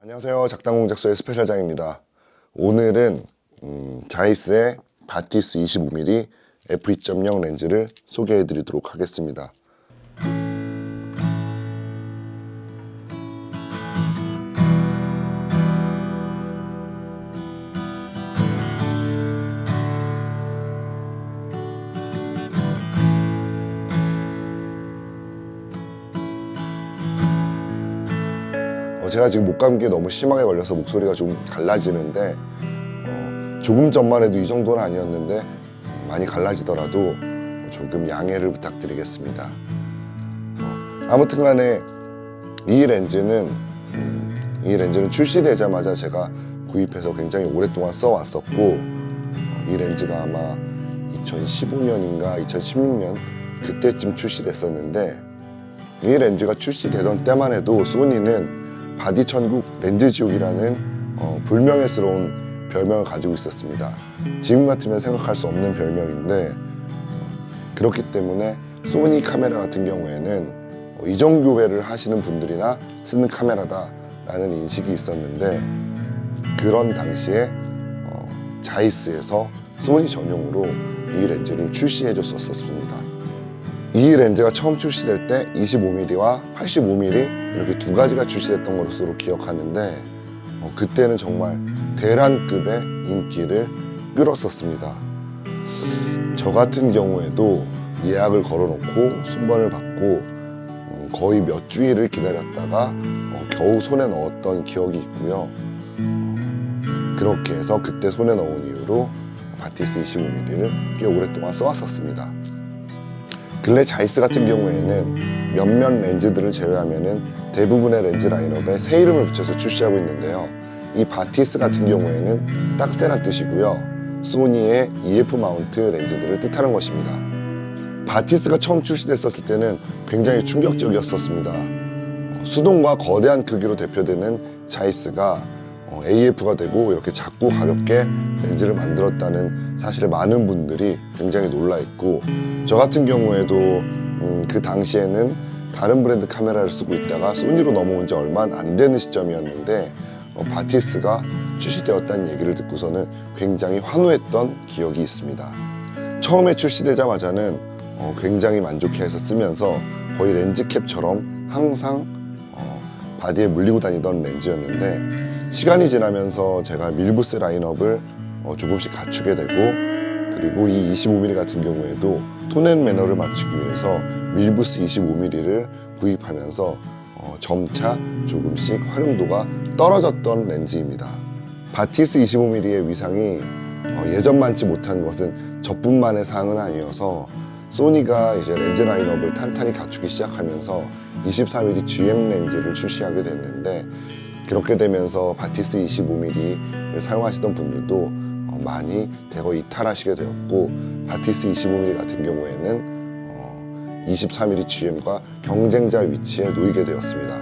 안녕하세요. 작당공작소의 스페셜장입니다. 오늘은 자이스의 바티스 25mm f2.0 렌즈를 소개해 드리도록 하겠습니다. 제가 지금 목감기에 너무 심하게 걸려서 목소리가 좀 갈라지는데 조금 전만 해도 이 정도는 아니었는데 많이 갈라지더라도 조금 양해를 부탁드리겠습니다. 아무튼 간에 이 렌즈는 출시되자마자 제가 구입해서 굉장히 오랫동안 써왔었고 이 렌즈가 아마 2015년인가 2016년 그때쯤 출시됐었는데 이 렌즈가 출시되던 때만 해도 소니는 바디 천국 렌즈 지옥이라는 불명예스러운 별명을 가지고 있었습니다. 지금 같으면 생각할 수 없는 별명인데 그렇기 때문에 소니 카메라 같은 경우에는 이전 교배를 하시는 분들이나 쓰는 카메라다라는 인식이 있었는데 그런 당시에 자이스에서 소니 전용으로 이 렌즈를 출시해 줬었습니다. 이 렌즈가 처음 출시될 때 25mm와 85mm 이렇게 두 가지가 출시됐던 것으로 기억하는데 그때는 정말 대란급의 인기를 끌었었습니다. 저 같은 경우에도 예약을 걸어놓고 순번을 받고 거의 몇 주일을 기다렸다가 겨우 손에 넣었던 기억이 있고요. 그렇게 해서 그때 손에 넣은 이후로 바티스 25mm를 꽤 오랫동안 써왔었습니다. 근래 자이스 같은 경우에는 몇몇 렌즈들을 제외하면 대부분의 렌즈 라인업에 새 이름을 붙여서 출시하고 있는데요. 이 바티스 같은 경우에는 딱새란 뜻이고요. 소니의 EF 마운트 렌즈들을 뜻하는 것입니다. 바티스가 처음 출시됐었을 때는 굉장히 충격적이었습니다. 수동과 거대한 크기로 대표되는 자이스가 AF가 되고 이렇게 작고 가볍게 렌즈를 만들었다는 사실에 많은 분들이 굉장히 놀라있고 저 같은 경우에도 그 당시에는 다른 브랜드 카메라를 쓰고 있다가 소니로 넘어온 지 얼마 안 되는 시점이었는데 바티스가 출시되었다는 얘기를 듣고서는 굉장히 환호했던 기억이 있습니다. 처음에 출시되자마자는 굉장히 만족해서 쓰면서 거의 렌즈캡처럼 항상 바디에 물리고 다니던 렌즈였는데 시간이 지나면서 제가 밀부스 라인업을 조금씩 갖추게 되고 그리고 이 25mm 같은 경우에도 톤앤 매너를 맞추기 위해서 밀부스 25mm를 구입하면서 점차 조금씩 활용도가 떨어졌던 렌즈입니다. 바티스 25mm의 위상이 예전만치 못한 것은 저뿐만의 사항은 아니어서 소니가 이제 렌즈 라인업을 탄탄히 갖추기 시작하면서 24mm GM 렌즈를 출시하게 됐는데 그렇게 되면서 바티스 25mm를 사용하시던 분들도 많이 대거 이탈하시게 되었고 바티스 25mm 같은 경우에는 24mm GM과 경쟁자 위치에 놓이게 되었습니다.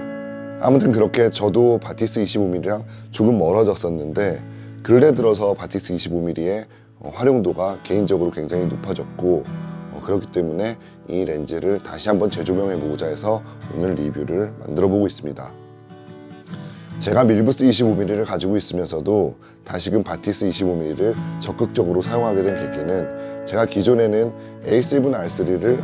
아무튼 그렇게 저도 바티스 25mm랑 조금 멀어졌었는데 근래 들어서 바티스 25mm의 활용도가 개인적으로 굉장히 높아졌고 그렇기 때문에 이 렌즈를 다시 한번 재조명해보고자 해서 오늘 리뷰를 만들어 보고 있습니다. 제가 밀부스 25mm를 가지고 있으면서도 다시금 바티스 25mm를 적극적으로 사용하게 된 계기는 제가 기존에는 A7R3를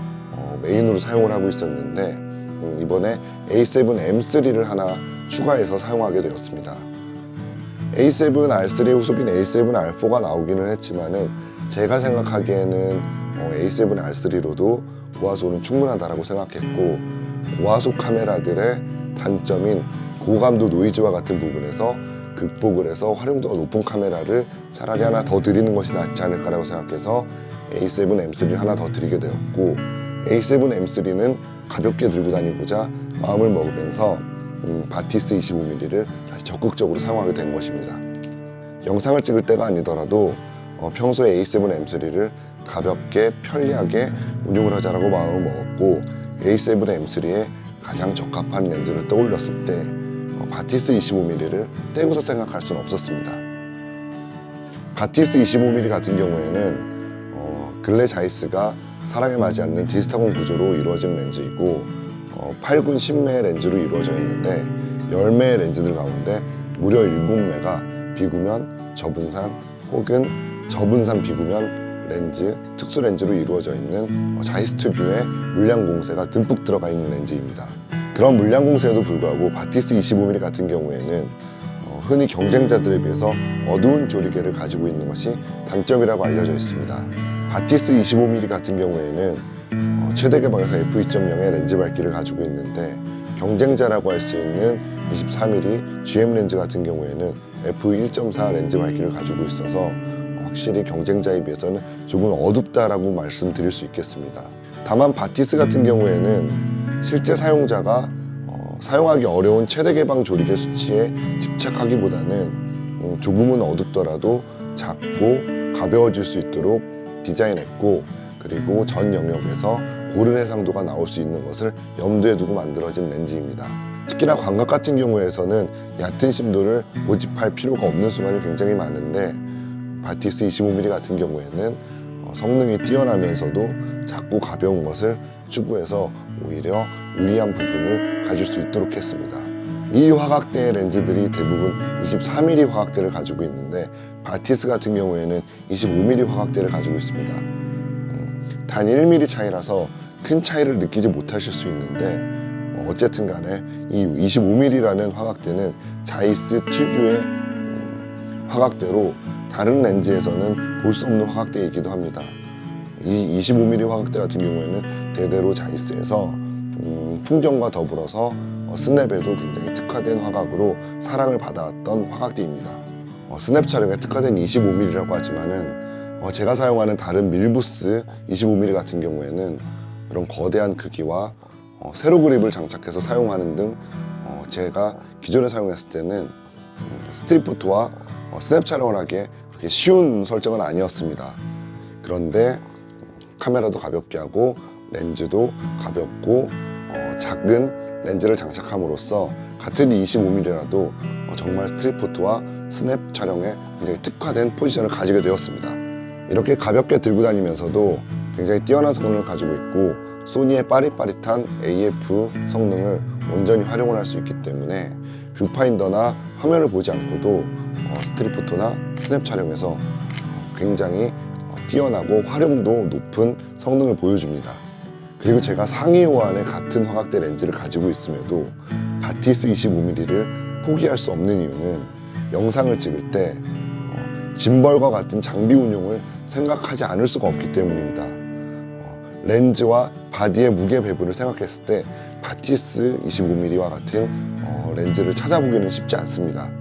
메인으로 사용을 하고 있었는데 이번에 A7M3를 하나 추가해서 사용하게 되었습니다. A7R3의 후속인 A7R4가 나오기는 했지만은 제가 생각하기에는 A7R3로도 고화소는 충분하다고 생각했고 고화소 카메라들의 단점인 고감도 노이즈와 같은 부분에서 극복을 해서 활용도가 높은 카메라를 차라리 하나 더 드리는 것이 낫지 않을까라고 생각해서 A7M3를 하나 더 드리게 되었고 A7M3는 가볍게 들고 다니고자 마음을 먹으면서 바티스 25mm를 다시 적극적으로 사용하게 된 것입니다. 영상을 찍을 때가 아니더라도 평소에 A7M3를 가볍게 편리하게 운용을 하자라고 마음을 먹었고 A7M3에 가장 적합한 렌즈를 떠올렸을 때 바티스 25mm를 떼고서 생각할 수는 없었습니다. 바티스 25mm 같은 경우에는 근래 자이스가 사람에 맞지 않는 디스타곤 구조로 이루어진 렌즈이고 8군 10매의 렌즈로 이루어져 있는데 10매의 렌즈들 가운데 무려 7매가 비구면 저분산 혹은 저분산 비구면 렌즈, 특수 렌즈로 이루어져 있는 자이스 특유의 물량 공세가 듬뿍 들어가 있는 렌즈입니다. 그런 물량 공세에도 불구하고 바티스 25mm 같은 경우에는 흔히 경쟁자들에 비해서 어두운 조리개를 가지고 있는 것이 단점이라고 알려져 있습니다. 바티스 25mm 같은 경우에는 최대 개방에서 f2.0의 렌즈 밝기를 가지고 있는데, 경쟁자라고 할 수 있는 23mm GM 렌즈 같은 경우에는 f1.4 렌즈 밝기를 가지고 있어서 확실히 경쟁자에 비해서는 조금 어둡다라고 말씀드릴 수 있겠습니다. 다만 바티스 같은 경우에는 실제 사용자가 사용하기 어려운 최대 개방 조리개 수치에 집착하기보다는 조금은 어둡더라도 작고 가벼워질 수 있도록 디자인했고, 그리고 전 영역에서 고른 해상도가 나올 수 있는 것을 염두에 두고 만들어진 렌즈입니다. 특히나 광각 같은 경우에서는 얕은 심도를 고집할 필요가 없는 순간이 굉장히 많은데, 바티스 25mm 같은 경우에는 성능이 뛰어나면서도 작고 가벼운 것을 추구해서 오히려 유리한 부분을 가질 수 있도록 했습니다. 이 화각대의 렌즈들이 대부분 24mm 화각대를 가지고 있는데, 바티스 같은 경우에는 25mm 화각대를 가지고 있습니다. 단 1mm 차이라서 큰 차이를 느끼지 못하실 수 있는데, 어쨌든 간에 이 25mm라는 화각대는 자이스 특유의 화각대로 다른 렌즈에서는 볼 수 없는 화각대이기도 합니다. 이 25mm 화각대 같은 경우에는 대대로 자이스에서 풍경과 더불어서 스냅에도 굉장히 특화된 화각으로 사랑을 받아왔던 화각대입니다. 스냅 촬영에 특화된 25mm라고 하지만은 제가 사용하는 다른 밀부스 25mm 같은 경우에는 이런 거대한 크기와 세로 그립을 장착해서 사용하는 등 제가 기존에 사용했을 때는 스트릿 포토와 스냅 촬영을 하기에 그렇게 쉬운 설정은 아니었습니다. 그런데 카메라도 가볍게 하고 렌즈도 가볍고 작은 렌즈를 장착함으로써 같은 25mm라도 정말 스트릿 포토와 스냅 촬영에 굉장히 특화된 포지션을 가지게 되었습니다. 이렇게 가볍게 들고 다니면서도 굉장히 뛰어난 성능을 가지고 있고, 소니의 빠릿빠릿한 AF 성능을 온전히 활용을 할 수 있기 때문에 뷰파인더나 화면을 보지 않고도 스트릿 포토나 스냅 촬영에서 굉장히 뛰어나고 활용도 높은 성능을 보여줍니다. 그리고 제가 상위 호환의 같은 화각대 렌즈를 가지고 있음에도 바티스 25mm를 포기할 수 없는 이유는 영상을 찍을 때 짐벌과 같은 장비 운용을 생각하지 않을 수가 없기 때문입니다. 렌즈와 바디의 무게 배분을 생각했을 때 바티스 25mm와 같은 렌즈를 찾아보기는 쉽지 않습니다.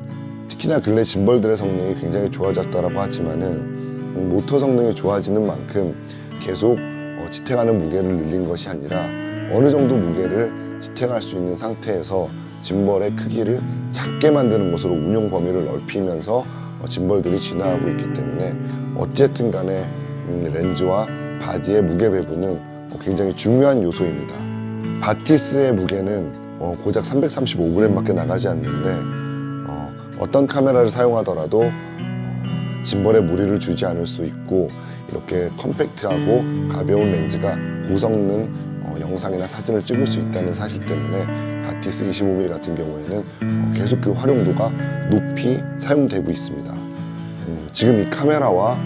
특히나 근래 짐벌들의 성능이 굉장히 좋아졌다고 하지만은 모터 성능이 좋아지는 만큼 계속 지탱하는 무게를 늘린 것이 아니라 어느 정도 무게를 지탱할 수 있는 상태에서 짐벌의 크기를 작게 만드는 것으로 운용 범위를 넓히면서 짐벌들이 진화하고 있기 때문에 어쨌든 간에 렌즈와 바디의 무게 배분은 굉장히 중요한 요소입니다. 바티스의 무게는 고작 335g밖에 나가지 않는데 어떤 카메라를 사용하더라도 짐벌에 무리를 주지 않을 수 있고, 이렇게 컴팩트하고 가벼운 렌즈가 고성능 영상이나 사진을 찍을 수 있다는 사실 때문에 바티스 25mm 같은 경우에는 계속 그 활용도가 높이 사용되고 있습니다. 지금 이 카메라와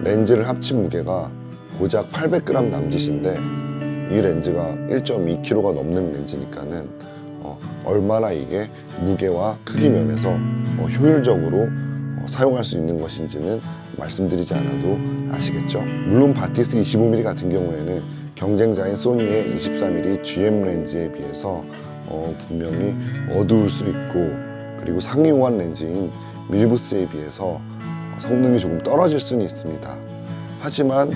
렌즈를 합친 무게가 고작 800g 남짓인데, 이 렌즈가 1.2kg가 넘는 렌즈니까는 얼마나 이게 무게와 크기 면에서 효율적으로 사용할 수 있는 것인지는 말씀드리지 않아도 아시겠죠? 물론 바티스 25mm 같은 경우에는 경쟁자인 소니의 24mm GM 렌즈에 비해서 분명히 어두울 수 있고, 그리고 상위 호환 렌즈인 밀부스에 비해서 성능이 조금 떨어질 수는 있습니다. 하지만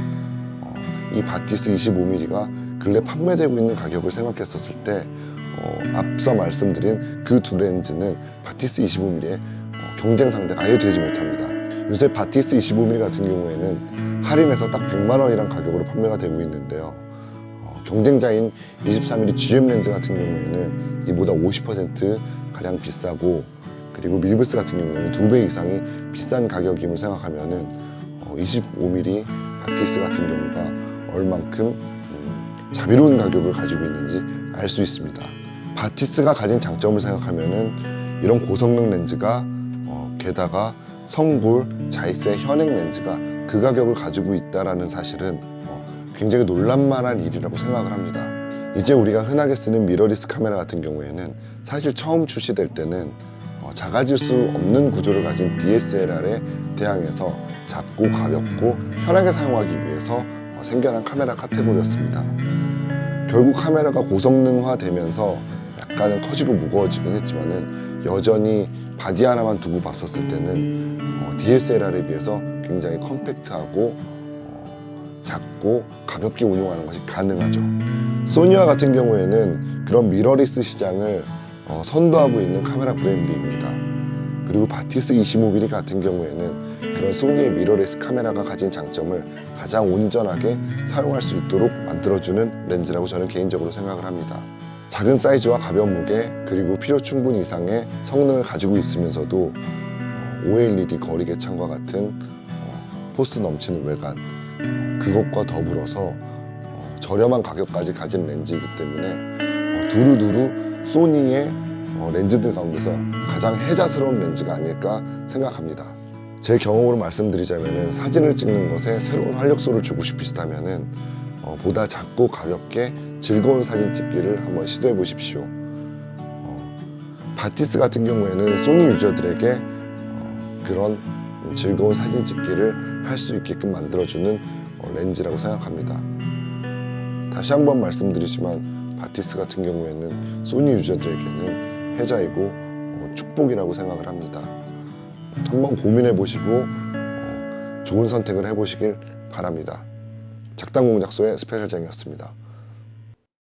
이 바티스 25mm가 근래 판매되고 있는 가격을 생각했었을 때 앞서 말씀드린 그 두 렌즈는 바티스 25mm의 경쟁 상대가 아예 되지 못합니다. 요새 바티스 25mm 같은 경우에는 할인해서 딱 100만 원이란 가격으로 판매가 되고 있는데요. 경쟁자인 23mm GM 렌즈 같은 경우에는 이보다 50% 가량 비싸고, 그리고 밀부스 같은 경우에는 2배 이상이 비싼 가격임을 생각하면은 25mm 바티스 같은 경우가 얼만큼 자비로운 가격을 가지고 있는지 알 수 있습니다. 바티스가 가진 장점을 생각하면은 이런 고성능 렌즈가 게다가 성볼, 자이스의 현행 렌즈가 그 가격을 가지고 있다는 사실은 굉장히 놀랄만한 일이라고 생각을 합니다. 이제 우리가 흔하게 쓰는 미러리스 카메라 같은 경우에는 사실 처음 출시될 때는 작아질 수 없는 구조를 가진 DSLR에 대항해서 작고 가볍고 편하게 사용하기 위해서 생겨난 카메라 카테고리였습니다. 결국 카메라가 고성능화되면서 약간은 커지고 무거워지긴 했지만은 여전히 바디 하나만 두고 봤었을 때는 DSLR에 비해서 굉장히 컴팩트하고 작고 가볍게 운용하는 것이 가능하죠. 소니와 같은 경우에는 그런 미러리스 시장을 선도하고 있는 카메라 브랜드입니다. 그리고 바티스 25mm 같은 경우에는 그런 소니의 미러리스 카메라가 가진 장점을 가장 온전하게 사용할 수 있도록 만들어주는 렌즈라고 저는 개인적으로 생각을 합니다. 작은 사이즈와 가벼운 무게 그리고 필요 충분 이상의 성능을 가지고 있으면서도 OLED 거리 계창과 같은 포스 넘치는 외관 그것과 더불어서 저렴한 가격까지 가진 렌즈이기 때문에 두루두루 소니의 렌즈들 가운데서 가장 혜자스러운 렌즈가 아닐까 생각합니다. 제 경험으로 말씀드리자면 사진을 찍는 것에 새로운 활력소를 주고 싶으시다면 보다 작고 가볍게 즐거운 사진 찍기를 한번 시도해 보십시오. 바티스 같은 경우에는 소니 유저들에게 그런 즐거운 사진 찍기를 할 수 있게끔 만들어주는 렌즈라고 생각합니다. 다시 한번 말씀드리지만 바티스 같은 경우에는 소니 유저들에게는 혜자이고 축복이라고 생각을 합니다. 한번 고민해 보시고 좋은 선택을 해보시길 바랍니다. 작당공작소의 스페셜장이었습니다.